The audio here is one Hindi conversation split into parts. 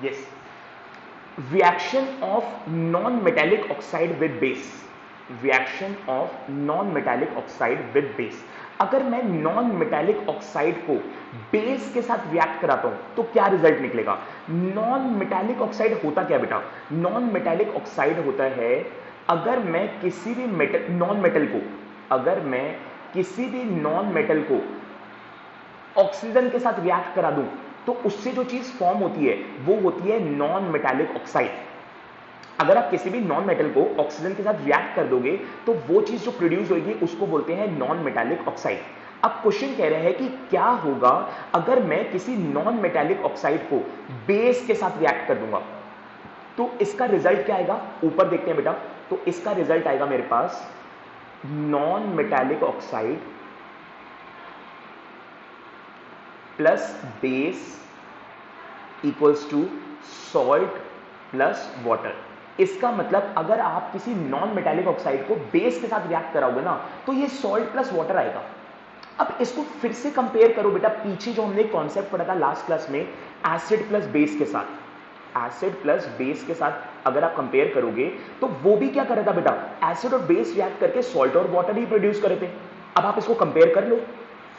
Yes, reaction of non metallic oxide with base, reaction of non metallic oxide with base. अगर मैं नॉन मेटेलिक ऑक्साइड को बेस के साथ रिएक्ट कराता हूं तो क्या रिजल्ट निकलेगा? नॉन मेटेलिक ऑक्साइड होता क्या बेटा? नॉन मेटेलिक ऑक्साइड होता है, अगर मैं किसी भी मेटल नॉन मेटल को, अगर मैं किसी भी नॉन मेटल को ऑक्सीजन के साथ रिएक्ट करा दूं तो उससे जो चीज फॉर्म होती है वो होती है नॉन मेटालिक ऑक्साइड। अगर आप किसी भी नॉन मेटल को ऑक्सीजन के साथ रिएक्ट कर दोगे तो वो चीज जो प्रोड्यूस होगी उसको बोलते हैं नॉन मेटालिक ऑक्साइड। अब क्वेश्चन कह रहे हैं कि क्या होगा अगर मैं किसी नॉन मेटालिक ऑक्साइड को बेस के साथ रिएक्ट कर दूंगा, तो इसका रिजल्ट क्या आएगा? ऊपर देखते हैं बेटा, तो इसका रिजल्ट आएगा मेरे पास non metallic oxide plus base equals to salt plus water. इसका मतलब अगर आप किसी नॉन मेटालिक ऑक्साइड को बेस के साथ रिएक्ट कराओगे ना तो ये सॉल्ट प्लस वाटर आएगा। अब इसको फिर से कंपेयर करो बेटा, पीछे जो हमने कॉन्सेप्ट पढ़ा था लास्ट क्लास में एसिड प्लस बेस के साथ, एसिड प्लस बेस के साथ अगर आप कंपेयर करोगे तो वो भी क्या कर रहा था बेटा? एसिड और बेस रिएक्ट करके सॉल्ट और वाटर ही प्रोड्यूस कर रहे थे। अब आप इसको कंपेयर कर लो,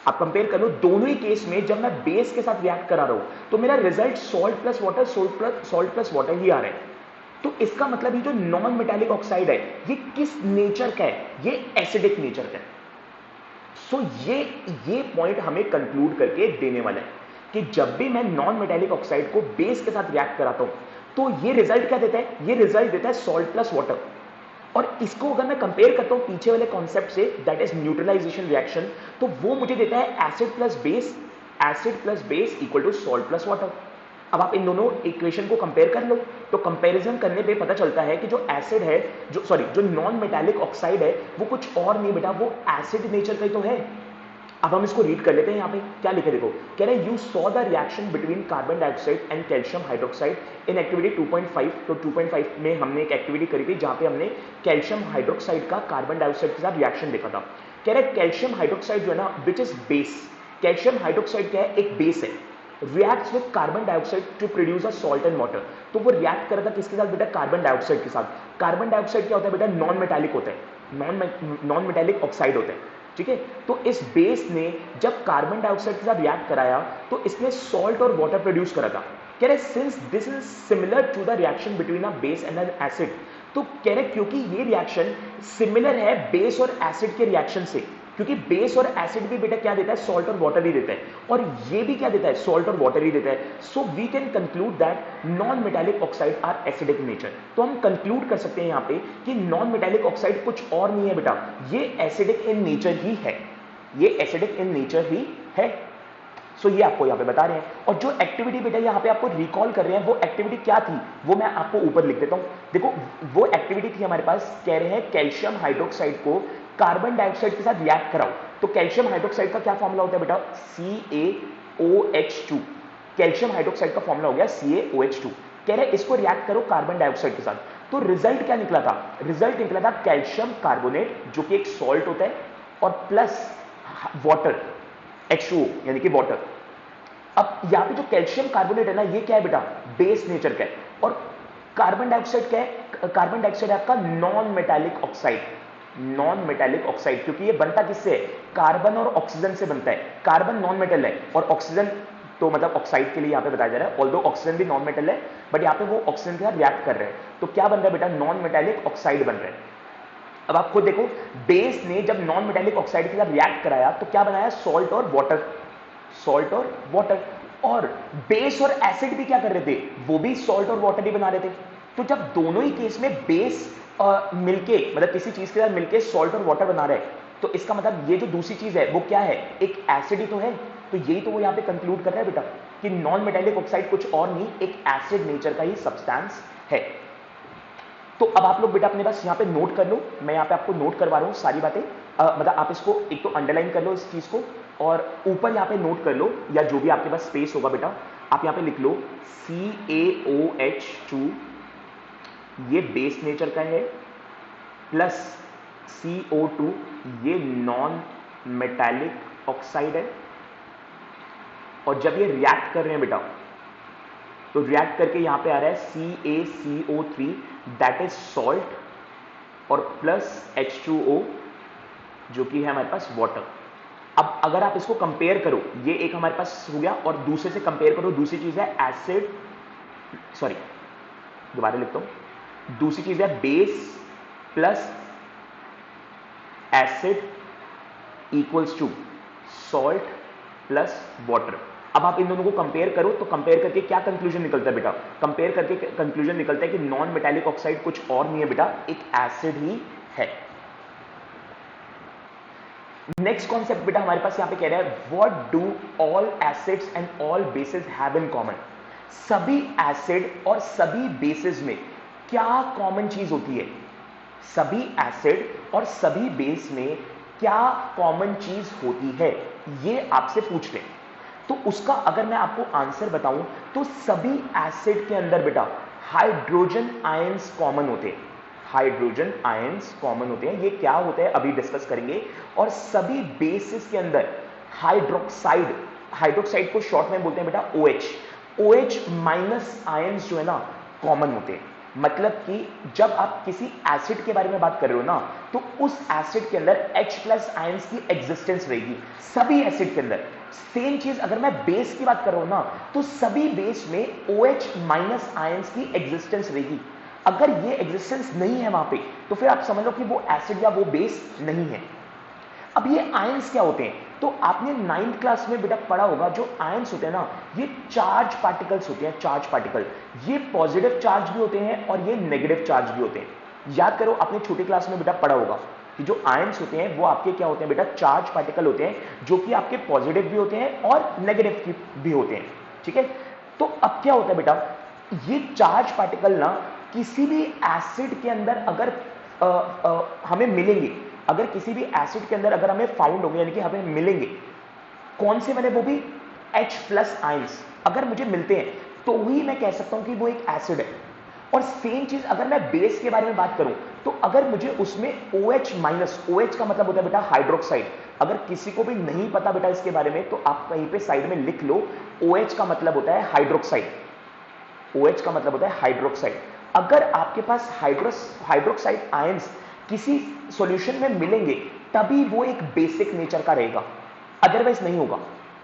आप कंपेयर कर लो, दोनों ही केस में जब मैं बेस के साथ रिएक्ट करा रहा हूं तो मेरा result salt plus water, salt plus water ही आ रहा है। तो इसका मतलब ये जो नॉन मेटालिक ऑक्साइड है ये किस नेचर का है? ये एसिडिक नेचर का है। सो ये पॉइंट हमें कंक्लूड करके देने वाला है कि जब भी मैं नॉन मेटालिक ऑक्साइड को बेस के साथ रिएक्ट कराता हूं तो ये रिजल्ट क्या देता है? ये रिजल्ट देता है सॉल्ट प्लस वाटर। और इसको अगर मैं कंपेयर करता हूं पीछे वाले कॉन्सेप्ट से, दैट इज न्यूट्रलाइजेशन रिएक्शन, तो वो मुझे देता है acid plus base, acid plus base equal to salt plus water. अब आप इन दोनों इक्वेशन को कंपेयर कर लो, तो कंपैरिजन करने पे पता चलता है कि जो एसिड है, जो नॉन मेटालिक ऑक्साइड है वो कुछ और नहीं बेटा, वो एसिड नेचर का ही तो है। अब हम इसको रीड कर लेते हैं, यहाँ पे क्या लिखे देखो, कह रहे हैं you saw the reaction between carbon dioxide and calcium hydroxide in activity 2.5। तो 2.5 में हमने एक एक्टिविटी करी थी जहां पे हमने कैल्शियम हाइड्रोक्साइड का कार्बन डाइऑक्साइड के साथ रिएक्शन देखा था। कह रहे कैल्शियम हाइड्रोक्साइड जो है ना which is base, calcium hydroxide क्या है? एक बेस है, reacts with carbon dioxide to produce a salt and water. तो वो रिएक्ट कर रहा था किसके साथ बेटा? कार्बन डाइऑक्साइड के साथ। कार्बन डाइऑक्साइड क्या होता है बेटा? नॉन मेटालिक होता है, नॉन मेटालिक ऑक्साइड होता है, ठीक है। तो इस बेस ने जब कार्बन डाइऑक्साइड के साथ रिएक्ट कराया तो इसने सॉल्ट और वाटर प्रोड्यूस करा था। कह रहे since this is similar to the reaction between a base and an acid, तो कह रहे क्योंकि ये रिएक्शन सिमिलर है बेस और एसिड के रिएक्शन से, क्योंकि बेस और एसिड भी बेटा क्या देता है? सॉल्ट और वाटर ही देता है, और ये भी क्या देता है? सॉल्ट और वाटर ही देता है। So we can conclude that non metallic oxide are acidic nature. तो हम कंक्लूड कर सकते हैं यहाँ पे कि नॉन मेटालिक ऑक्साइड कुछ और नहीं है बेटा, ये एसिडिक इन नेचर ही है, ये एसिडिक इन नेचर ही है। सो ये आपको यहाँ पे बता रहे हैं। और जो एक्टिविटी बेटा यहाँ पे आपको रिकॉल कर रहे हैं वो एक्टिविटी क्या थी वो मैं आपको ऊपर लिख देता हूँ। देखो वो एक्टिविटी थी हमारे पास, कह रहे हैं कैल्शियम हाइड्रोक्साइड को कार्बन डाइऑक्साइड के साथ रिएक्ट कराओ। तो कैल्शियम हाइड्रोक्साइड का क्या फॉर्मूला होता है बेटा? CaOH2। कैल्शियम हाइड्रोक्साइड का फॉर्मूला हो गया CaOH2। कह रहे इसको रिएक्ट करो कार्बन डाइऑक्साइड के साथ, तो रिजल्ट क्या निकला था? रिजल्ट निकला था कैल्शियम कार्बोनेट जो कि एक सॉल्ट होता है और प्लस वाटर H2O यानी कि वाटर। अब यहां पे जो कैल्शियम कार्बोनेट है ना ये क्या है बेटा? बेस नेचर का है। और कार्बन डाइऑक्साइड क्या है? कार्बन डाइऑक्साइड आपका non metallic oxide, non metallic oxide, क्योंकि ये बनता किससे है? कार्बन और ऑक्सीजन से बनता है। कार्बन नॉन मेटल है और ऑक्सीजन तो मतलब ऑक्साइड के लिए यहां पे बताया जा रहा है, ऑल्दो ऑक्सीजन भी नॉन मेटल है बट यहां पे वो ऑक्सीजन के साथ रिएक्ट कर रहे हैं, तो क्या बन रहा है बेटा? नॉन मेटालिक ऑक्साइड बन रहा है। अब आप खुद देखो, बेस ने जब नॉन मेटालिक ऑक्साइड के साथ रिएक्ट कराया तो क्या बनाया? सॉल्ट और वाटर, सॉल्ट और वाटर। और बेस और एसिड भी क्या कर रहे थे? वो भी सॉल्ट और वाटर ही बना रहे थे। तो जब दोनों ही केस में बेस मिलके मतलब किसी चीज के साथ मिलके सॉल्ट और वाटर बना रहे हैं तो इसका मतलब ये जो दूसरी चीज है वो क्या है? एक एसिड ही तो है। तो यही तो वो यहां पे कंक्लूड कर रहा है बेटा कि नॉन मेटालिक ऑक्साइड कुछ और नहीं, एक एसिड नेचर का ही सब्सटेंस है। तो अब आप लोग बेटा अपने पास यहाँ पे नोट कर लो, मैं यहाँ पे आपको नोट करवा रहा हूँ सारी बातें। मतलब आप इसको एक तो अंडरलाइन कर लो इस चीज को, और ऊपर यहाँ पे नोट कर लो या जो भी आपके पास स्पेस होगा बेटा आप यहाँ पे लिख लो CaOH2 ये बेस नेचर का है, प्लस CO2 ये नॉन मेटालिक ऑक्साइड है। और जब ये रिएक्ट कर रहे हैं बेटा तो रिएक्ट करके यहां पे आ रहा है CaCO3 दैट इज सॉल्ट और प्लस H2O जो कि है हमारे पास वाटर। अब अगर आप इसको कंपेयर करो, ये एक हमारे पास हो गया और दूसरे से कंपेयर करो, दूसरी चीज है एसिड, सॉरी दोबारा लिखता हूं, दूसरी चीज है base plus acid equals to salt plus water. अब आप इन दोनों को कंपेयर करो तो कंपेयर करके क्या कंक्लूजन निकलता है बेटा? कंपेयर करके कंक्लूजन निकलता है कि नॉन मेटालिक ऑक्साइड कुछ और नहीं है बेटा, एक एसिड ही है। नेक्स्ट कॉन्सेप्ट बेटा हमारे पास यहां पे कह रहा है what do all acids and all basis have in common. सभी एसिड और सभी बेसिस में क्या कॉमन चीज होती है? सभी एसिड और सभी बेस में क्या कॉमन चीज होती है, ये आपसे पूछ ले। तो उसका अगर मैं आपको आंसर बताऊं तो सभी एसिड के अंदर बेटा हाइड्रोजन आयंस कॉमन होते हैं। हाइड्रोजन आयंस कॉमन होते हैं, ये क्या होते हैं अभी डिस्कस करेंगे। और सभी बेसिस के अंदर हाइड्रोक्साइड, हाइड्रोक्साइड को शॉर्ट में बोलते हैं बेटा OH, OH माइनस आयंस जो है ना कॉमन होते हैं। मतलब कि जब आप किसी एसिड के बारे में बात कर रहे हो ना तो उस एसिड के अंदर H प्लस आयंस की एग्जिस्टेंस रहेगी सभी एसिड के अंदर। सेम चीज अगर मैं बेस की बात कर रहा हूं ना तो सभी बेस में OH माइनस आयंस की एग्जिस्टेंस रहेगी। अगर ये एग्जिस्टेंस नहीं है वहां पे तो फिर आप समझ लो कि वो एसिड या वो बेस नहीं है। अब ये आयंस क्या होते हैं? तो आपने 9th क्लास में बेटा पढ़ा होगा, जो आयंस होते हैं ना ये चार्ज पार्टिकल्स होते हैं। चार्ज पार्टिकल, ये पॉजिटिव चार्ज भी होते हैं और ये नेगेटिव चार्ज भी होते हैं। याद करो आपने छोटी क्लास में बेटा पढ़ा होगा कि जो आयंस होते हैं वो आपके क्या होते हैं बेटा? चार्ज पार्टिकल होते हैं जो कि आपके पॉजिटिव भी होते हैं और नेगेटिव भी होते हैं। ठीक है, तो अब क्या होता है बेटा, ये चार्ज पार्टिकल ना किसी भी एसिड के अंदर अगर हमें मिलेंगे, अगर किसी भी एसिड के अंदर अगर हमें फाउंड होंगे यानी कि हमें मिलेंगे, कौन से वाले? वो भी H प्लस आयंस अगर मुझे मिलते हैं तो ही मैं कह सकता हूं कि वो एक एसिड है। और सेम चीज अगर मैं बेस के बारे में बात करूं तो अगर मुझे उसमें OH माइनस, OH का मतलब होता है बेटा हाइड्रोक्साइड। अगर किसी को भी नहीं पता बेटा इसके बारे में तो आप कहीं पे साइड में लिख लो, OH का मतलब होता है हाइड्रोक्साइड। OH का मतलब होता है हाइड्रोक्साइड। अगर आपके पास हाइड्रोक्साइड आयंस किसी सॉल्यूशन में मिलेंगे तभी वो एक बेसिक नेचर का रहेगा, अदरवाइज नहीं होगा।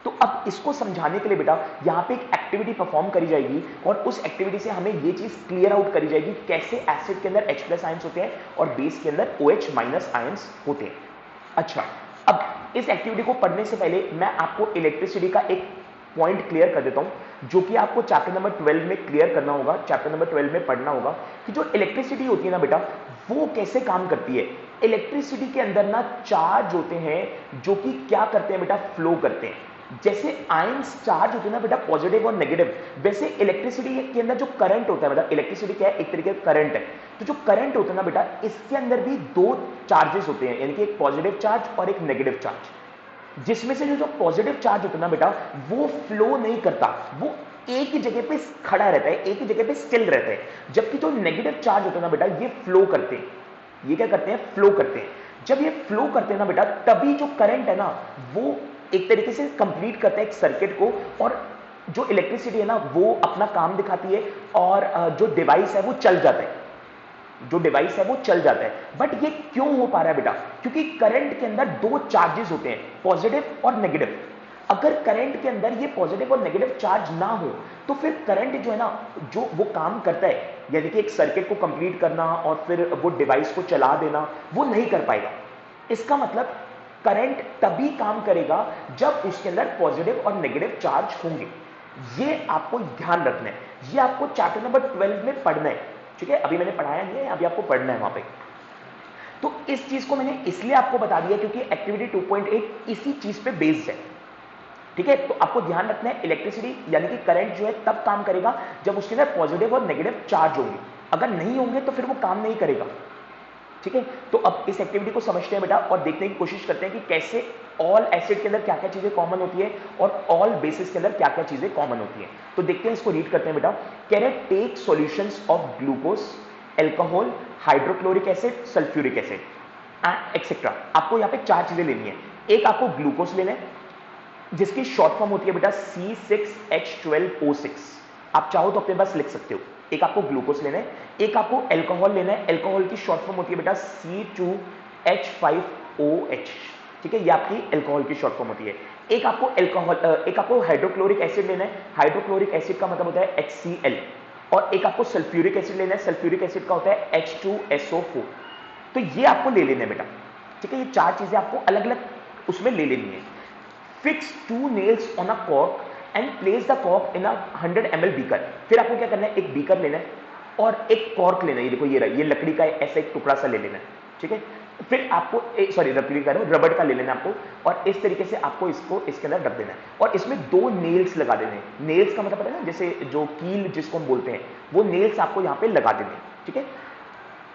तो अब इसको समझाने के लिए बेटा यहां पे एक एक्टिविटी परफॉर्म करी जाएगी और उस एक्टिविटी से हमें ये चीज क्लियर आउट करी जाएगी कैसे एसिड के अंदर H प्लस आयंस होते हैं और बेस के अंदर OH माइनस आयंस होते हैं। अच्छा, अब इस एक्टिविटी को पढ़ने से पहले मैं आपको इलेक्ट्रिसिटी का एक पॉइंट क्लियर कर देता हूं जो कि आपको चैप्टर नंबर 12 में क्लियर करना होगा, चैप्टर नंबर 12 में पढ़ना होगा कि जो इलेक्ट्रिसिटी होती है ना बेटा वो कैसे काम करती है। इलेक्ट्रिसिटी के अंदर ना चार्ज होते हैं जो कि क्या करते हैं बेटा? फ्लो करते हैं। जैसे आयंस चार्ज होते हैं ना बेटा पॉजिटिव और नेगेटिव, वैसे इलेक्ट्रिसिटी के अंदर जो करंट होता है बेटा, इलेक्ट्रिसिटी क्या है? एक तरीके का करंट है। तो जो करंट होता है ना बेटा इसके अंदर भी दो चार्जेस होते हैं, यानी कि एक पॉजिटिव चार्ज और एक नेगेटिव चार्ज। जिसमें से जो पॉजिटिव चार्ज होता है ना बेटा वो फ्लो नहीं करता, वो एक ही जगह पे खड़ा रहता है, एक ही जगह पे स्टिल रहता है। जबकि जो नेगेटिव चार्ज होता है ना बेटा ये फ्लो करते हैं। ये क्या करते हैं? फ्लो करते हैं। जब ये फ्लो करते हैं ना बेटा तभी जो करंट है ना वो एक तरीके से कंप्लीट करता है एक सर्किट को, और जो इलेक्ट्रिसिटी है ना वो अपना काम दिखाती है और जो डिवाइस है वो चल जाता है, जो डिवाइस है वो चल जाता है। बट ये क्यों हो पा रहा है बेटा? क्योंकि करंट के अंदर दो चार्जेस होते हैं, पॉजिटिव और नेगेटिव। अगर करंट के अंदर ये पॉजिटिव और नेगेटिव चार्ज ना हो तो फिर करंट जो है ना जो वो काम करता है यानी कि एक सर्किट को कंप्लीट करना और फिर वो डिवाइस को चला देना वो नहीं कर पाएगा। इसका मतलब करंट तभी काम करेगा जब उसके अंदर पॉजिटिव और नेगेटिव चार्ज होंगे। ये आपको ध्यान रखना है, ये आपको चैप्टर नंबर 12 में पढ़ना है। ठीक है, अभी मैंने पढ़ाया नहीं है, अभी आपको पढ़ना है वहां पे। तो इस चीज को मैंने इसलिए आपको बता दिया क्योंकि एक्टिविटी 2.8 इसी चीज पे बेस्ड है। ठीक है, तो आपको ध्यान रखना है इलेक्ट्रिसिटी यानी कि करंट जो है तब काम करेगा जब उसके अंदर पॉजिटिव और नेगेटिव चार्ज होंगे, अगर नहीं होंगे तो फिर वो काम नहीं करेगा। ठीक है, तो अब इस एक्टिविटी को समझते हैं बेटा और देखने की कोशिश करते हैं कि कैसे ऑल एसिड के अंदर क्या क्या चीजें कॉमन होती है और ऑल बेसिस के अंदर क्या क्या चीजें कॉमन होती है। तो देखते हैं, इसको रीड करते हैं बेटा। कह रहे take solutions of glucose, alcohol, hydrochloric acid, sulphuric acid etcetera. आपको यहाँ पे चार चीजें लेनी है। एक आपको ग्लूकोज लेना है जिसकी शॉर्ट फॉर्म होती है बेटा C6H12O6। आप चाहो तो अपने पास लिख सकते हो। एक आपको ग्लूकोज लेना है, एक आपको एल्कोहल लेना है। एल्कोहल की शॉर्ट फॉर्म होती है बेटा C2H5OH, ठीक है, ये आपकी एल्कोहल की शॉर्ट फॉर्म होती है। एक आपको हाइड्रोक्लोरिक एसिड लेना है। हाइड्रोक्लोरिक एसिड का मतलब होता है HCl। और एक आपको सल्फ्यूरिक एसिड लेना है। सल्फ्यूरिक एसिड का होता है H2SO4। तो ये आपको ले लेना है बेटा, ठीक है। ये चार चीजें आपको अलग अलग उसमें ले लेनी है। Fix 2 nails on a cork and place the cork in a 100 ml beaker. फिर आपको क्या करना है, एक बीकर लेना है और एक कॉर्क लेना है। ये देखो ये लकड़ी का ऐसा एक टुकड़ा सा ले लेना है, ठीक है। फिर आपको लकड़ी का रबड़ का ले लेना है आपको, और इस तरीके से आपको इसको इसके अंदर रख देना है और इसमें 2 नेल्स लगा देने हैं। नेल्स का मतलब पता है ना, जैसे जो कील जिसको हम बोलते हैं, वो नेल्स आपको यहां पे लगा देने हैं, ठीक है।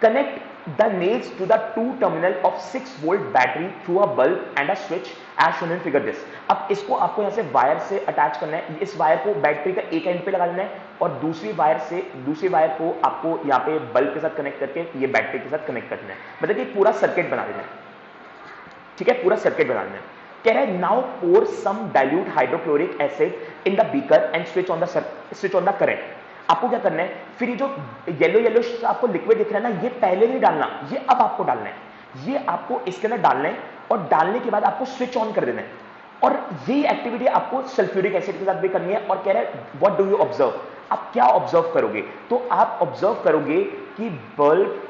Connect the nails to the 2 terminal of 6 volt battery through a bulb and a switch as shown in figure this। अब इसको आपको यहाँ से वायर से अटैच करना है। इस वायर को बैटरी का एक एंड पे लगा देना है और दूसरी वायर को आपको यहाँ पे बल्ब के साथ कनेक्ट करके ये बैटरी के साथ कनेक्ट करना है। मतलब कि पूरा सर्किट बना देना है, ठीक है, पूरा सर्किट बना देना है। कह रहा है now pour some dilute hydrochloric acid in the beaker and switch on the current. आपको क्या करना है, फिर ये जो येलो आपको लिक्विड दिख रहा है ना, ये पहले नहीं डालना, ये अब आपको डालना है। ये आपको इसके अंदर डालना है और डालने के बाद आपको स्विच ऑन कर देना है। और ये एक्टिविटी आपको सल्फ्यूरिक एसिड के साथ भी करनी है। और कह रहा है व्हाट डू यू ऑब्जर्व, आप क्या ऑब्जर्व करोगे, तो आप ऑब्जर्व करोगे कि बल्ब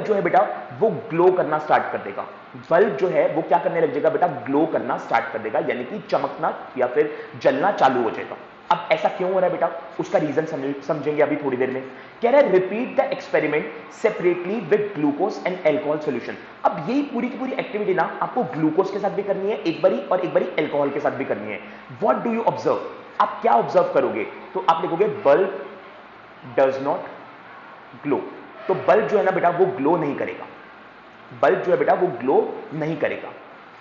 जो है बेटा वो ग्लो करना स्टार्ट कर देगा। बल्ब जो है वो क्या करने लग जाएगा बेटा, ग्लो करना स्टार्ट कर देगा, यानी कि चमकना या फिर जलना चालू हो जाएगा। अब ऐसा क्यों हो रहा है बेटा, उसका रीजन समझेंगे अभी थोड़ी देर में। कह रहा है repeat the experiment separately with glucose and alcohol solution. अब यही पूरी की पूरी एक्टिविटी ना आपको ग्लूकोज के साथ भी करनी है एक बारी, और एक बारी एल्कोहल के साथ भी करनी है। व्हाट डू यू ऑब्जर्व, आप क्या ऑब्जर्व करोगे, तो आप लिखोगे बल्ब डज नॉट ग्लो। तो बल्ब जो है ना बेटा वो ग्लो नहीं करेगा, बल्ब जो है बेटा वो ग्लो नहीं करेगा।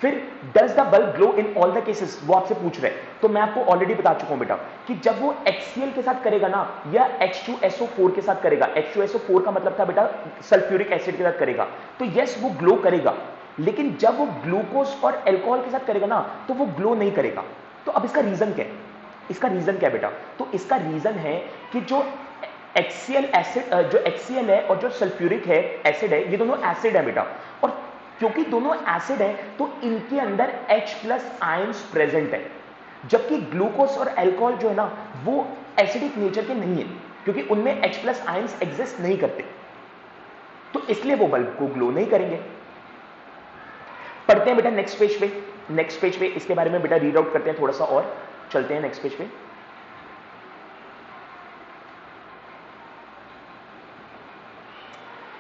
फिर does the bulb glow in all the cases, वो आपसे पूछ रहे हैं। तो मैं आपको ऑलरेडी बता चुका हूं बेटा कि जब वो HCl के साथ करेगा ना या H2SO4 के साथ करेगा, H2SO4 का मतलब था बेटा सल्फ्यूरिक एसिड के साथ करेगा, तो यस वो ग्लो करेगा। लेकिन जब वो ग्लूकोज और एल्कोहल के साथ करेगा ना तो वो ग्लो नहीं करेगा। तो अब इसका रीजन क्या है, इसका रीजन क्या है बेटा, तो इसका रीजन है कि जो HCl एसिड, जो HCl है और जो सल्फ्यूरिक है एसिड है, ये दोनों एसिड है बेटा। और क्योंकि दोनों एसिड है तो इनके अंदर H+ आयंस प्रेजेंट है, जबकि ग्लूकोज और अल्कोहल जो है ना वो एसिडिक नेचर के नहीं है, क्योंकि उनमें H+ आयंस एग्जिस्ट नहीं करते, तो इसलिए वो बल्ब को ग्लो नहीं करेंगे। पढ़ते हैं बेटा नेक्स्ट पेज पे इसके बारे में बेटा रीड आउट करते हैं थोड़ा सा और चलते हैं नेक्स्ट पेज पे।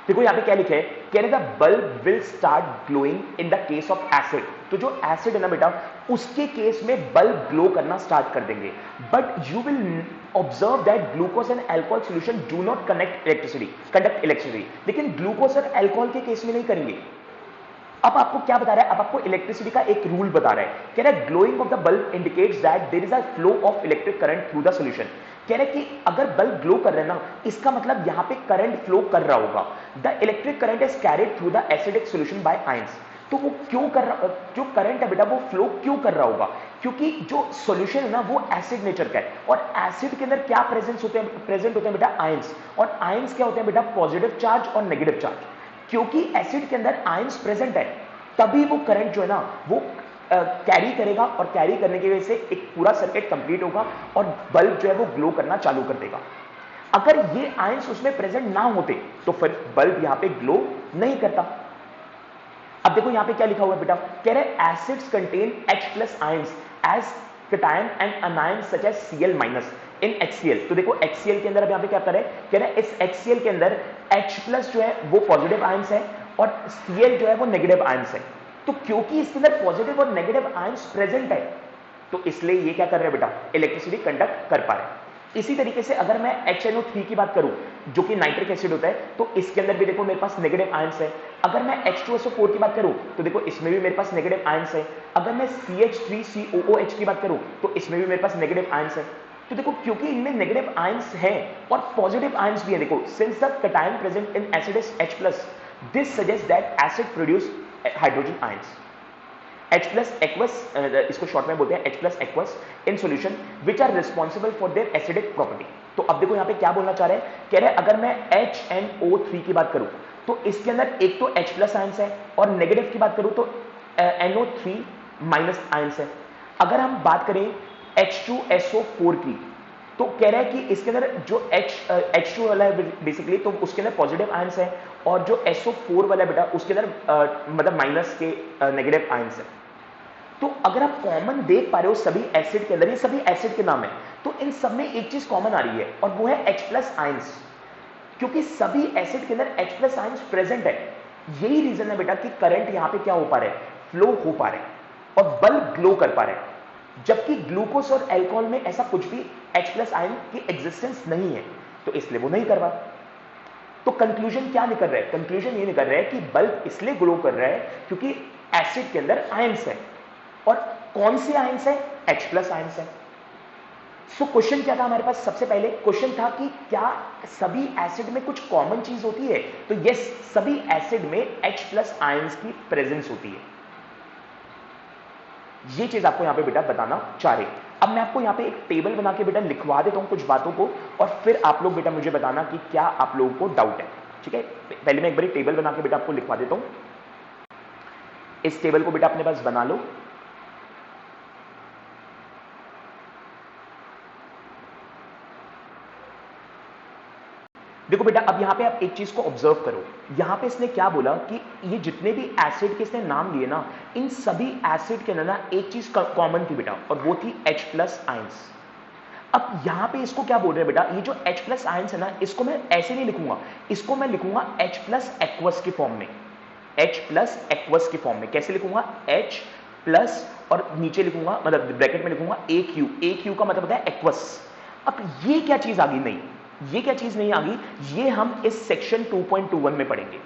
देखो यहां पे क्या लिखा है, कह रहे the bulb will start glowing in the case of acid. तो जो एसिड है ना बेटा उसके केस में बल्ब ग्लो करना स्टार्ट कर देंगे। But you will observe that glucose and alcohol solution do not conduct electricity, लेकिन ग्लूकोज और अल्कोहल के केस में नहीं करेंगे। अब आपको क्या बता रहा है, अब आपको इलेक्ट्रिसिटी का एक रूल बता रहा है। कह रहा है glowing of the bulb indicates that there is a flow of electric current through the solution. कह रहे कि अगर बल्ब ग्लो कर रहे हैं ना, इसका मतलब यहां पे करंट फ्लो कर रहा होगा। The electric current is carried through the acidic solution bye ions. तो वो क्यों कर रहा, जो करंट है बेटा वो फ्लो क्यों कर रहा होगा, क्योंकि जो सॉल्यूशन है ना वो एसिड नेचर का है, और एसिड के अंदर क्या प्रेजेंट होते हैं बेटा, आयंस। और आयंस क्या होते हैं बेटा, पॉजिटिव चार्ज और नेगेटिव चार्ज। क्योंकि एसिड के अंदर आयंस प्रेजेंट है तभी वो करंट जो है ना वो कैरी करेगा, और कैरी करने की वजह से एक पूरा सर्किट कंप्लीट होगा और बल्ब जो है वो ग्लो करना चालू कर देगा। अगर ये आयंस उसमें प्रेजेंट ना होते तो फिर बल्ब यहां पे ग्लो नहीं करता। अब देखो यहां पे क्या लिखा हुआ है बेटा, कह रहे acids contain H+ ions as cation and anions such as Cl- in HCl। तो देखो HCl के अंदर अब यहां पे क्या कर रहे हैं, कह रहे हैं इस HCl के अंदर H+ जो है वो पॉजिटिव आयंस है और Cl जो है वो नेगेटिव आयंस है। तो क्योंकि इसके अंदर पॉजिटिव और नेगेटिव आयंस प्रेजेंट है तो इसलिए ये क्या कर रहे हैं बेटा, इलेक्ट्रिसिटी कंडक्ट कर पा रहे हैं। इसी तरीके से अगर मैं HNO3 की बात करूं जो कि नाइट्रिक एसिड होता है, तो इसके अंदर भी देखो मेरे पास नेगेटिव आयंस है। अगर मैं H2SO4 की बात करूं तो देखो इसमें भी मेरे पास नेगेटिव आयंस है। अगर मैं CH3COOH की बात करूं तो इसमें भी मेरे पास नेगेटिव आयंस है। तो देखो क्योंकि इनमें नेगेटिव आयंस है और पॉजिटिव आयंस भी है, देखो since the cation present in acid is H+, this suggest that acid produce hydrogen ions. H plus aqueous, इसको शॉर्ट में बोलते हैं H plus aqueous in solution which are responsible for their acidic property. तो अब देखो यहाँ पे क्या बोलना चाह रहे हैं, कह रहे हैं अगर मैं HNO3 की बात करूं तो इसके अंदर एक तो H प्लस आयंस है और नेगेटिव की बात करूं तो NO3 माइनस आयंस है। अगर हम बात करें H2SO4 की तो कह रहा है कि इसके अंदर जो H2 वाला है बेसिकली, तो उसके अंदर पॉजिटिव आयंस है और जो SO4 वाला है बेटा उसके अंदर मतलब माइनस के नेगेटिव आयंस है। तो अगर आप कॉमन देख पा रहे हो सभी एसिड के अंदर, ये सभी एसिड के नाम है, तो इन सब में एक चीज कॉमन आ रही है और वो है H प्लस आयंस, क्योंकि सभी एसिड के अंदर H प्लस आयंस प्रेजेंट है। यही रीजन है बेटा कि करंट यहां पे क्या हो पा रहा है, फ्लो हो पा रहा है और बल्ब ग्लो कर पा रहा है, जबकि ग्लूकोज और अल्कोहल में ऐसा कुछ भी H प्लस आयन की एग्जिस्टेंस नहीं है, तो इसलिए वो नहीं कर रहा। तो कंक्लूजन क्या निकल रहा है, कंक्लूजन ये निकल रहा है कि बल्ब इसलिए ग्लो कर रहा है क्योंकि एसिड के अंदर आयंस है, और कौन से आयंस है, H प्लस आयंस है। सो क्वेश्चन क्या था हमारे पास, सबसे पहले क्वेश्चन था कि क्या सभी एसिड में कुछ कॉमन चीज होती है, तो यस, सभी एसिड में H प्लस आयंस की प्रेजेंस होती है। ये चीज आपको यहां पे बेटा बताना चाह रहे। अब मैं आपको यहां पे एक टेबल बना के बेटा लिखवा देता हूं कुछ बातों को, और फिर आप लोग बेटा मुझे बताना कि क्या आप लोगों को डाउट है, ठीक है। पहले मैं एक बार टेबल बना के बेटा आपको लिखवा देता हूं। इस टेबल को बेटा अपने पास बना लो। देखो बेटा, अब यहां पे आप एक चीज को ऑब्जर्व करो, यहां पे इसने क्या बोला कि ये जितने भी एसिड के इसने नाम लिए ना, इन सभी एसिड के अंदर ना एक चीज कॉमन थी बेटा, और वो थी H प्लस आयंस। अब यहां पे इसको क्या बोल रहे हैं बेटा, ये जो H प्लस आयंस है ना, इसको मैं ऐसे नहीं लिखूंगा, इसको मैं लिखूंगा H प्लस एक्वस की फॉर्म में, H प्लस एक्वस की फॉर्म में। कैसे लिखूंगा, H प्लस और नीचे लिखूंगा, मतलब ब्रैकेट में लिखूंगा AQ, AQ का मतलब होता है एक्वस। अब ये क्या चीज आ गई, नहीं ये क्या चीज नहीं आ गई, ये हम इस सेक्शन 2.21 में पढ़ेंगे,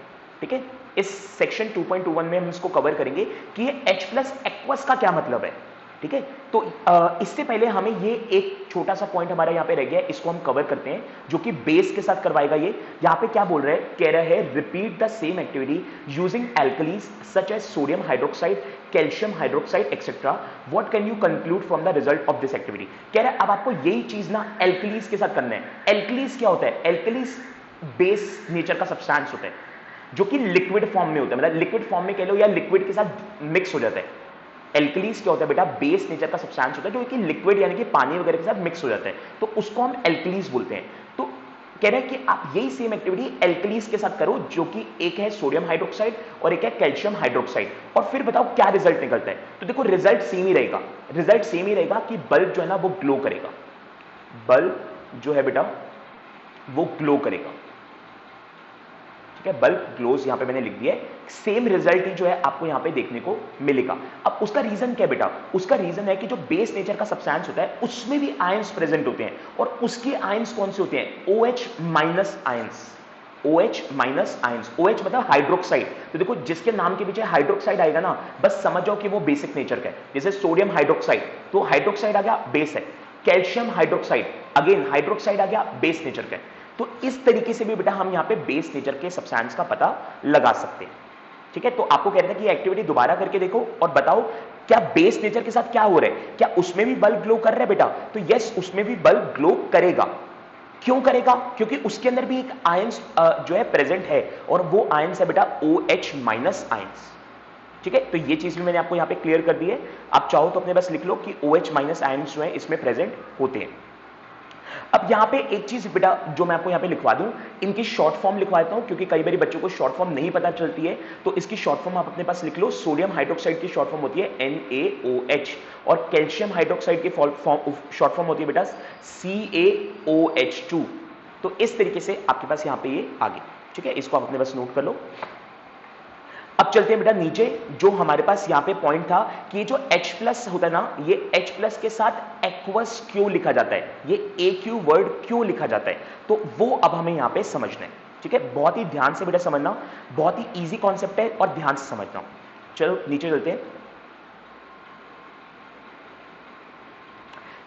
ठीक है। इस सेक्शन 2.21 में हम इसको कवर करेंगे कि ये H प्लस एक्वस का क्या मतलब है, ठीक है। तो इससे पहले हमें ये एक छोटा सा पॉइंट हमारा यहाँ पे रह गया है, इसको हम कवर करते हैं, जो कि बेस के साथ करवाएगा। ये यहाँ पे क्या बोल रहे हैं, कह रहा है repeat the same activity using alkalis such as sodium hydroxide, calcium hydroxide etcetera, what can you conclude from the result of this activity. कह रहा है अब आपको यही चीज ना एल्कलीज के साथ करना है। एल्कलीज क्या होता है, एल्कलीज बेस नेचर का सब्सटेंस होता है जो कि लिक्विड फॉर्म में होता है, मतलब लिक्विड फॉर्म में कह लो या लिक्विड के साथ मिक्स हो जाता है। एल्कलीज क्या होता है बेटा, बेस नेचर का सब्सटेंस होता है जो कि लिक्विड यानी कि पानी वगैरह के साथ मिक्स हो जाता है, तो उसको हम एल्कलीज बोलते हैं। तो कह रहे हैं कि आप यही सेम एक्टिविटी एल्कलीज के साथ करो, जो कि एक है सोडियम हाइड्रोक्साइड और एक है कैल्शियम हाइड्रोक्साइड, और फिर बताओ क्या रिजल्ट निकलता है। तो देखो रिजल्ट सेम ही रहेगा, रिजल्ट सेम ही रहेगा कि बल्ब जो है ना वो ग्लो करेगा, बल्ब जो है बेटा वो ग्लो करेगा, ठीक है। बल्ब ग्लोज यहां पे मैंने लिख दिया है, सेम रिजल्ट ही जो है आपको यहां पे देखने को मिलेगा। अब उसका रीजन क्या है बेटा, उसका रीजन है कि जो बेस नेचर का सब्सटेंस होता है उसमें भी आयंस प्रेजेंट होते हैं, और उसके आयंस कौन से होते हैं, OH minus ions, OH minus ions. OH मतलब हाइड्रोक्साइड, तो देखो जिसके नाम के पीछे हाइड्रोक्साइड आएगा ना, बस समझ जाओ कि वो बेसिक नेचर का है। जैसे सोडियम हाइड्रोक्साइड, तो हाइड्रोक्साइड आ गया, बेस है। कैल्शियम हाइड्रोक्साइड, अगेन हाइड्रोक्साइड आ गया, बेस नेचर का है। तो इस तरीके से भी बेटा हम यहां पे बेस नेचर के सब्सटेंस का पता लगा सकते हैं, ठीक है। तो आपको कहते हैं कि एक्टिविटी दोबारा करके देखो और बताओ क्या बेस नेचर के साथ क्या हो रहा है, क्या उसमें भी बल्ब ग्लो कर रहा है बेटा, तो यस उसमें भी बल्ब ग्लो करेगा। क्यों करेगा, क्योंकि उसके अंदर भी एक आयंस जो है प्रेजेंट है, और वो आयंस है बेटा OH माइनस आयंस, ठीक है। तो ये चीज भी मैंने आपको यहां पे क्लियर कर दी है। आप चाहो तो अपने बस लिख लो कि OH माइनस आयंस जो है इसमें प्रेजेंट होते हैं। अब यहां पे एक चीज बेटा जो मैं आपको यहां पे लिखवा दूं, इनकी शॉर्ट फॉर्म लिखवा देता हूं, क्योंकि कई बार बच्चों को शॉर्ट फॉर्म नहीं पता चलती है, तो इसकी शॉर्ट फॉर्म आप अपने पास लिख लो। सोडियम हाइड्रोक्साइड की शॉर्ट फॉर्म होती है NaOH, और कैल्शियम हाइड्रोक्साइड की शॉर्ट फॉर्म होती है बेटा CaOH2। तो इस तरीके से आपके पास यहां पे ये आ गई, ठीक है। इसको आप अपने पास नोट कर लो। अब चलते हैं बेटा नीचे, जो हमारे पास यहां पे पॉइंट था कि ये जो H प्लस होता है ना, ये H प्लस के साथ एक्वस क्यों लिखा जाता है, ये AQ वर्ड क्यों लिखा जाता है, तो वो अब हमें यहां पे समझना है, ठीक है। बहुत ही ध्यान से बेटा समझना, बहुत ही इजी कॉन्सेप्ट है और ध्यान से समझना। चलो नीचे चलते हैं।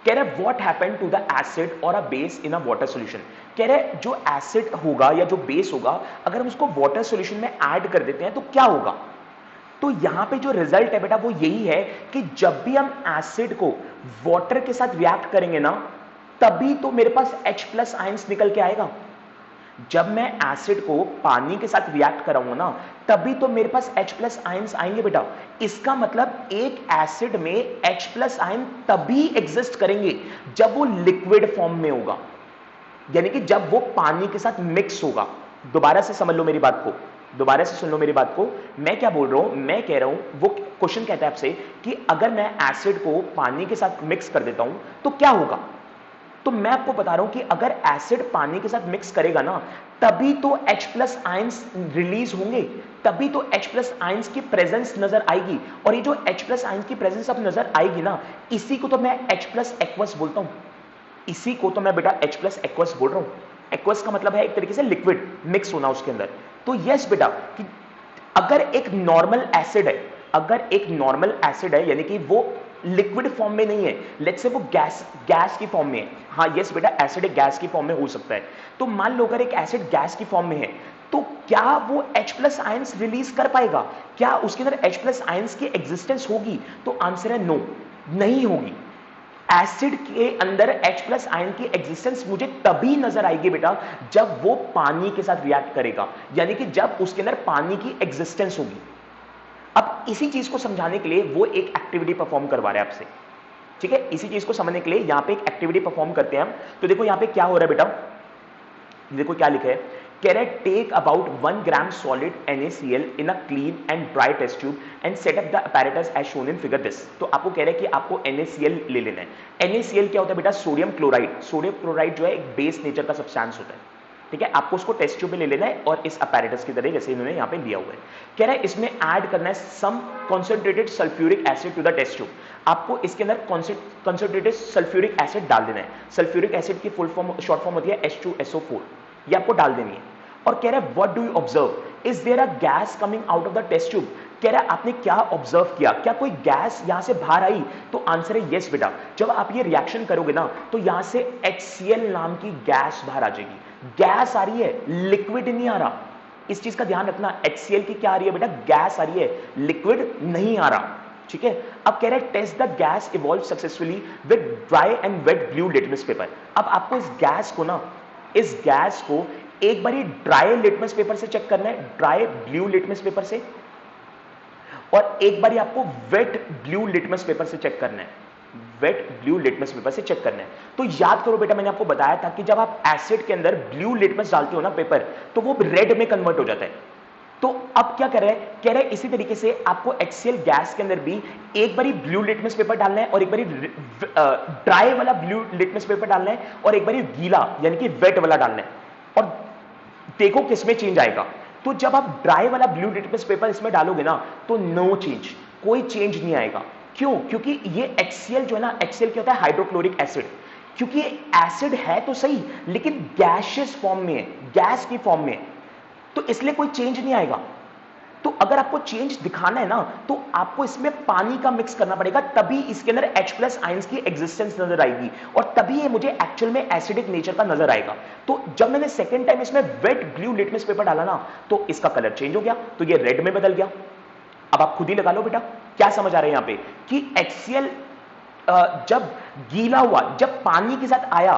कह रहे what happen to the acid और a base in a water solution. कह रहे जो एसिड होगा या जो बेस होगा, अगर हम उसको वाटर सॉल्यूशन में ऐड कर देते हैं तो क्या होगा। तो यहां पे जो रिजल्ट है बेटा वो यही है कि जब भी हम एसिड को वाटर के साथ रिएक्ट करेंगे ना, तभी तो मेरे पास H+ आयंस निकल के आएगा। जब मैं एसिड को पानी के साथ रिएक्ट कराऊंगा ना, तभी तो मेरे पास H+ आयंस आएंगे बेटा। इसका मतलब एक एसिड में H+ आयन तभी एग्जिस्ट करेंगे जब वो लिक्विड फॉर्म में होगा, यानी कि जब वो पानी के साथ मिक्स होगा। दोबारा से समझ लो मेरी बात को, दोबारा से सुन लो मेरी बात को। मैं क्या बोल रहा हूं, मैं कह रहा हूं, वो क्वेश्चन कहता है आपसे कि अगर मैं एसिड को पानी के साथ मिक्स कर देता हूं तो क्या होगा। तो मैं आपको बता रहा हूं कि अगर एसिड पानी के साथ मिक्स करेगा ना, तभी तो H+ आयंस रिलीज होंगे, तभी तो H+ आयंस की प्रेजेंस नजर आएगी। और ये जो H+ आयंस की प्रेजेंस अब नजर आएगी ना, इसी को तो मैं H+ एक्वस बोलता हूं। इसी को तो मैं बेटा H+ एक्वस बोल रहा हूं। एक्वस का मतलब है एक तरीके से लिक्विड मिक्स होना उसके अंदर। तो यस बेटा, कि अगर एक नॉर्मल एसिड है, अगर एक नॉर्मल एसिड है यानी कि वो लिक्विड फॉर्म में नहीं है, लेट्स से वो गैस की फॉर्म में है। हाँ यस बेटा, एसिड एक गैस की फॉर्म में हो सकता है। तो मान लो अगर एक एसिड गैस की फॉर्म में है, तो क्या वो H+ आयंस रिलीज कर पाएगा? क्या उसके अंदर H+ आयंस की एग्जिस्टेंस होगी? तो आंसर है नो, नहीं होगी। एसिड के अंदर H+ आयन की एग्जिस्टेंस मुझे तभी नजर आएगी बेटा जब वो पानी के साथ रिएक्ट करेगा, यानी कि जब उसके अंदर पानी की एग्जिस्टेंस होगी। अब इसी चीज को समझाने के लिए वो एक एक्टिविटी परफॉर्म करवा रहे हैं आपसे, ठीक है। इसी चीज को समझने के लिए यहां पे एक एक्टिविटी परफॉर्म करते हैं हम। तो देखो यहां पे क्या हो रहा है बेटा, देखो क्या लिखा है, कह रहा है take about 1 gram solid NaCl in a clean and dry test tube and set up the apparatus as shown in figure this. तो आपको कह रहा है कि आपको NaCl ले लेना है। NaCl क्या होता है बेटा? Sodium chloride. सोडियम क्लोराइड जो है एक बेस नेचर का सब्सटेंस होता है, ठीक है। आपको उसको टेस्ट ट्यूब में ले लेना है और इस apparatus की तरह जैसे इन्होंने यहाँ पे लिया हुआ है। कह रहा है इसमें ऐड करना है some concentrated sulphuric acid to the test tube. आपको इसके अंदर कॉन्सेंट्रेटेड सल्फ्यूरिक एसिड डाल देना है। सल्फ्यूरिक एसिड की फुल फॉर्म, शॉर्ट फॉर्म होती है H2SO4, ये आपको डाल देनी है। और कह रहा है what do you observe, is there a gas coming out of the test tube. कह रहा है आपने क्या ऑब्जर्व किया, क्या कोई गैस यहां से बाहर आई? तो आंसर है यस बेटा। जब आप ये रिएक्शन करोगे ना, तो यहां से HCl नाम की गैस बाहर आ जाएगी। गैस आ रही है, लिक्विड नहीं आ रहा। इस चीज का ध्यान रखना, HCl की क्या आ रही है बेटा? गैस आ रही है, लिक्विड नहीं आ रहा, ठीक है। अब कह रहे हैं test the gas evolve successfully with dry and wet blue litmus paper. अब आपको इस गैस को ना, इस गैस को एक बारी ड्राई लिटमस पेपर से चेक करना है, ड्राई ब्लू लिटमस पेपर से, और एक बारी आपको वेट ब्लू लिटमस पेपर से चेक करना है, वेट ब्लू लिटमस पेपर से चेक करना है। तो याद करो बेटा, मैंने आपको बताया था कि जब आप एसिड के अंदर ब्लू लिटमस डालते हो ना पेपर, तो वो रेड में कन्वर्ट हो जाता है। तो अब क्या कर रहे हैं, कह रहे हैं इसी तरीके से आपको HCl गैस के अंदर भी एक बारी ब्लू लिटमस पेपर डालना है और एक बारी ड्राई वाला ब्लू लिटमस पेपर डालना है और एक बारी गीला यानी कि वेट वाला डालना है, और देखो किसमें चेंज आएगा। तो जब आप ड्राई वाला ब्लू लिटमस पेपर इसमें डालोगे ना, तो नो चेंज, कोई चेंज नहीं आएगा। क्यों? क्योंकि ये HCl जो है ना, HCl क्या होता है? Hydrochloric acid. क्योंकि एसिड है तो सही, लेकिन गैसियस फॉर्म में है, गैस की फॉर्म में है, तो इसलिए कोई चेंज नहीं आएगा। तो अगर आपको चेंज दिखाना है ना, तो आपको इसमें पानी का मिक्स करना पड़ेगा, तभी इसके अंदर H+ आयंस की एग्जिस्टेंस नजर आएगी, और तभी ये मुझे एक्चुअल में एसिडिक नेचर का नजर आएगा। तो जब मैंने सेकेंड टाइम इसमें वेट ब्लू लिटमस पेपर डाला ना, तो इसका कलर चेंज हो गया, तो ये रेड में बदल गया। अब आप खुद ही लगा लो बेटा, क्या समझ आ रहा है यहां पे कि HCl जब गीला हुआ, जब पानी के साथ आया,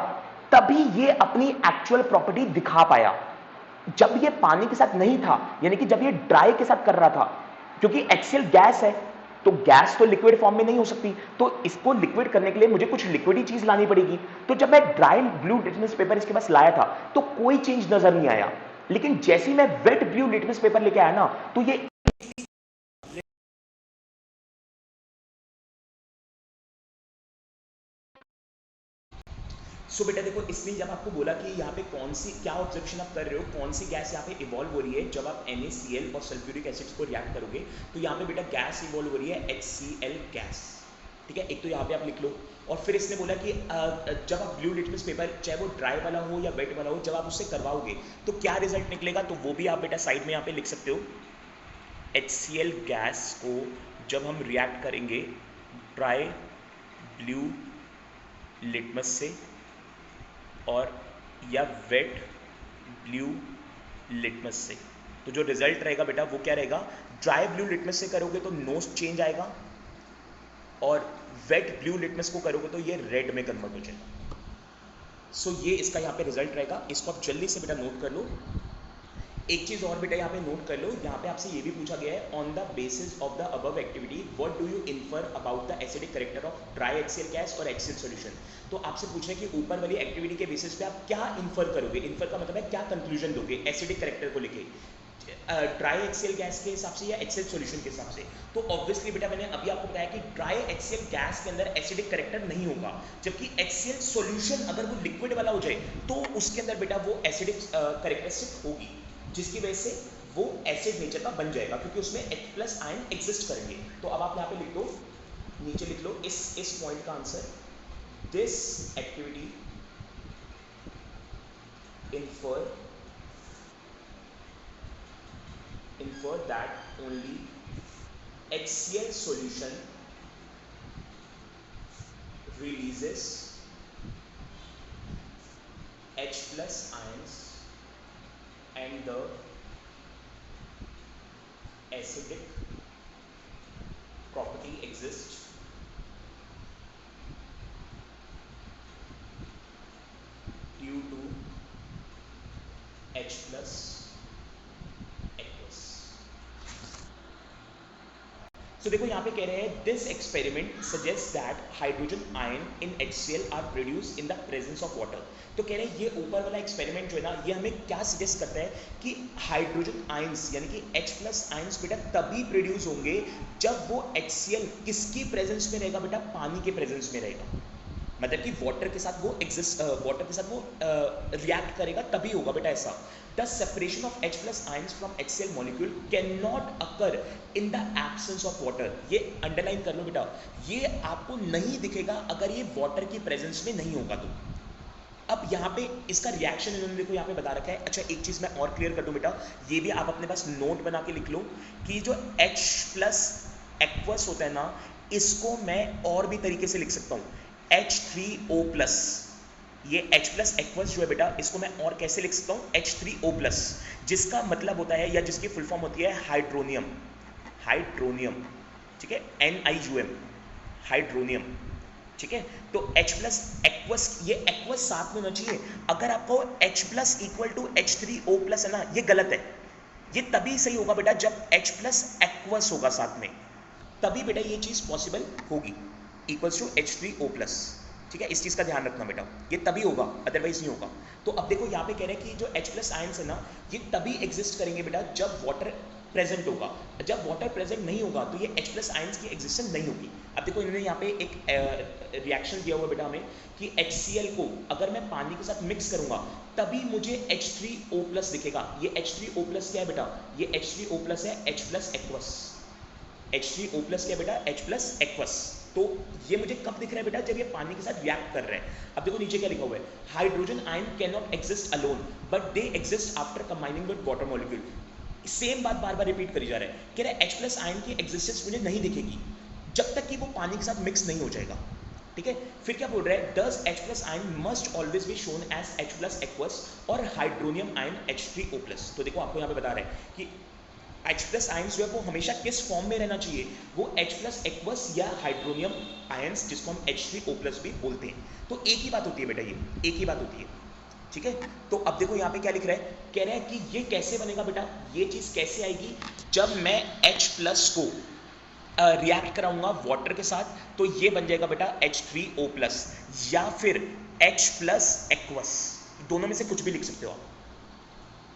तभी ये अपनी एक्चुअल प्रॉपर्टी दिखा पाया। जब ये पानी के साथ नहीं था, यानी कि जब ये ड्राई के साथ कर रहा था, क्योंकि HCl गैस है, तो गैस तो लिक्विड फॉर्म में नहीं हो सकती, तो इसको लिक्विड करने के लिए मुझे कुछ लिक्विड ही चीज लानी पड़ेगी। तो जब मैं ड्राई ब्लू लिटमस पेपर इसके पास लाया था, तो कोई चेंज नजर नहीं आया, लेकिन जैसे ही मैं वेट ब्लू लिटमस पेपर लेके आया ना, तो ये सो बेटा देखो, इसमें जब आपको बोला कि यहाँ पे कौन सी, क्या ऑब्जर्वेशन आप कर रहे हो, कौन सी गैस यहाँ पे इवॉल्व हो रही है जब आप NaCl और सल्फ्यूरिक एसिड्स को रिएक्ट करोगे, तो यहाँ पे बेटा गैस इवॉल्व हो रही है HCl गैस, ठीक है। एक तो यहाँ पे आप लिख लो, और फिर इसने बोला कि जब आप ब्लू लिटमस पेपर, चाहे वो ड्राई वाला हो या वेट वाला हो, जब आप उससे करवाओगे तो क्या रिजल्ट निकलेगा, तो वो भी आप बेटा साइड में यहाँ पे लिख सकते हो। HCl गैस को जब हम रिएक्ट करेंगे ड्राई ब्लू लिटमस से और या वेट ब्लू लिटमस से, तो जो रिजल्ट रहेगा बेटा वो क्या रहेगा, ड्राई ब्लू लिटमस से करोगे तो नो चेंज आएगा, और वेट ब्लू लिटमस को करोगे तो ये रेड में कन्वर्ट हो जाएगा। सो ये इसका यहाँ पे रिजल्ट रहेगा, इसको आप जल्दी से बेटा नोट कर लो। एक चीज और बेटा यहाँ पे नोट कर लो, यहाँ पे आपसे ये भी पूछा गया है, on the basis of the above activity what do you infer about the acidic character of dry HCl gas और एक्सियल सॉल्यूशन। तो आपसे पूछा है कि ऊपर वाली एक्टिविटी के बेसिस पे आप क्या इन्फर करोगे, इन्फर का मतलब है क्या कंक्लूजन दोगे एसिडिक कैरेक्टर को लेके ड्राई एक्सियल गैस के हिसाब से या एक्सियल सॉल्यूशन के हिसाब से। तो ऑब्वियसली बेटा मैंने अभी आपको बताया कि ड्राई एक्सियल गैस के अंदर एसिडिक कैरेक्टर नहीं होगा, जबकि एक्सियल सॉल्यूशन अगर वो लिक्विड वाला हो जाए तो उसके अंदर बेटा वो एसिडिक कैरेक्टरिस्टिक होगी, जिसकी वजह से वो एसिड नेचर का बन जाएगा, क्योंकि उसमें H+ आयन एग्जिस्ट करेंगे। तो अब आप यहाँ पे लिख दो, नीचे लिख लो इस पॉइंट का answer, this activity infer that only HCl solution releases H+ ions and the acidic property exists due to H+ aqueous। So देखो यहाँ पे कह रहे हैं this experiment suggest that hydrogen ion in HCl are produce in the presence of water. तो कह रहे हैं ये ऊपर वाला एक्सपेरिमेंट जो है ना, ये हमें क्या सजेस्ट करता है कि हाइड्रोजन आयंस यानी कि H+ आयंस बेटा तभी प्रोड्यूस होंगे जब वो HCl किसकी प्रेजेंस में रहेगा बेटा, पानी के प्रेजेंस में रहेगा। मतलब कि वाटर के साथ वो रिएक्ट करेगा तभी होगा बेटा ऐसा। The separation of H+ ions from HCl molecule can not occur in the absence of water. ये अंडरलाइन कर लो बेटा, ये आपको नहीं दिखेगा अगर ये वाटर की प्रेजेंस में नहीं होगा। तो अब यहाँ पे इसका रिएक्शन इन्होंने देखो यहाँ पे बता रखा है। अच्छा एक चीज मैं और क्लियर कर दूं बेटा, ये भी आप अपने पास नोट बना के लिख लो कि जो H+ एक्वस होता है ना, इसको मैं और भी तरीके से लिख सकता हूँ, H3O+। ये H+ एक्वस जो है बेटा, इसको मैं और कैसे लिख सकता हूँ, H3O+, जिसका मतलब होता है या जिसकी फुल फॉर्म होती है हाइड्रोनियम। हाइड्रोनियम, ठीक है, NiUM, हाइड्रोनियम, ठीक है। तो H+ एक्वस, ये एक्वस साथ में होना चाहिए। अगर आपको H+ = H3O+ है ना, ये गलत है। ये तभी सही होगा बेटा जब H+ एक्वस होगा साथ में, तभी बेटा ये चीज पॉसिबल होगी, = H3O+, ठीक है। इस चीज का ध्यान रखना बेटा, ये तभी होगा, अदरवाइज नहीं होगा। तो अब देखो यहाँ पे कह रहे हैं कि जो H+ आयंस है ना, ये तभी एग्जिस्ट करेंगे बेटा जब वाटर प्रेजेंट होगा। जब वाटर प्रेजेंट नहीं होगा तो ये H+ आयंस की एग्जिस्टेंस नहीं होगी। अब देखो इन्होंने यहाँ पे एक रिएक्शन दिया हुआ बेटा हमें कि HCl को अगर मैं पानी के साथ मिक्स करूंगा तभी मुझे H3O+ दिखेगा। ये H3O+ क्या है बेटा, ये H3O+ है H+ एक्वस। H3O+ क्या बेटा, H+ एक्वस। तो ये मुझे कब दिख रहा है बेटा, जब ये पानी के साथ रिएक्ट कर रहे हैं। अब देखो नीचे क्या लिखा हुआ है, hydrogen ion can not exist alone but they exist after combining with water molecule. Same बात बार बार रिपीट करी जा रहा है, कह रहा है H+ आयन की एग्जिस्टेंस मुझे नहीं दिखेगी जब तक कि वो पानी के साथ मिक्स नहीं हो जाएगा, ठीक है। फिर क्या बोल रहा है, this H+ ion must always be shown as H+ aqueous और हाइड्रोनियम आयन H3O+। तो देखो आपको यहाँ पे बता रहा है कि H+ आयंस जो है वो हमेशा किस फॉर्म में रहना चाहिए, वो H+ एक्वस या हाइड्रोनियम आयंस, जिसको हम H3O+ भी बोलते हैं। तो एक ही बात होती है बेटा, ये एक ही बात होती है, ठीक है। तो अब देखो यहाँ पे क्या लिख रहा है, कह रहा है कि ये कैसे बनेगा बेटा, ये चीज कैसे आएगी, जब मैं H+ को रिएक्ट कराऊंगा वाटर के साथ, तो ये बन जाएगा बेटा H3O+ या फिर H+ एक्वस, दोनों में से कुछ भी लिख सकते हो आप,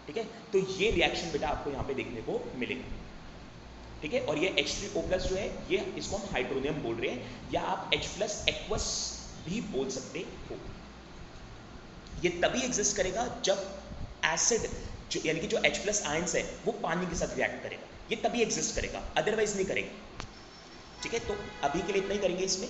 ठीक है। तो ये रिएक्शन बेटा आपको यहाँ पे देखने को मिलेगा, ठीक है। और ये H3O+ जो है, ये इसको हम हाइड्रोनियम बोल रहे हैं, या आप H+ एक्वस भी बोल सकते हो। ये तभी एग्जिस्ट करेगा जब एसिड जो यानी कि जो H+ आयंस है वो पानी के साथ रिएक्ट करेगा, ये तभी एग्जिस्ट करेगा, अदरवाइज नहीं करेगा, ठीक है। तो अभी के लिए इतना ही करेंगे इसमें।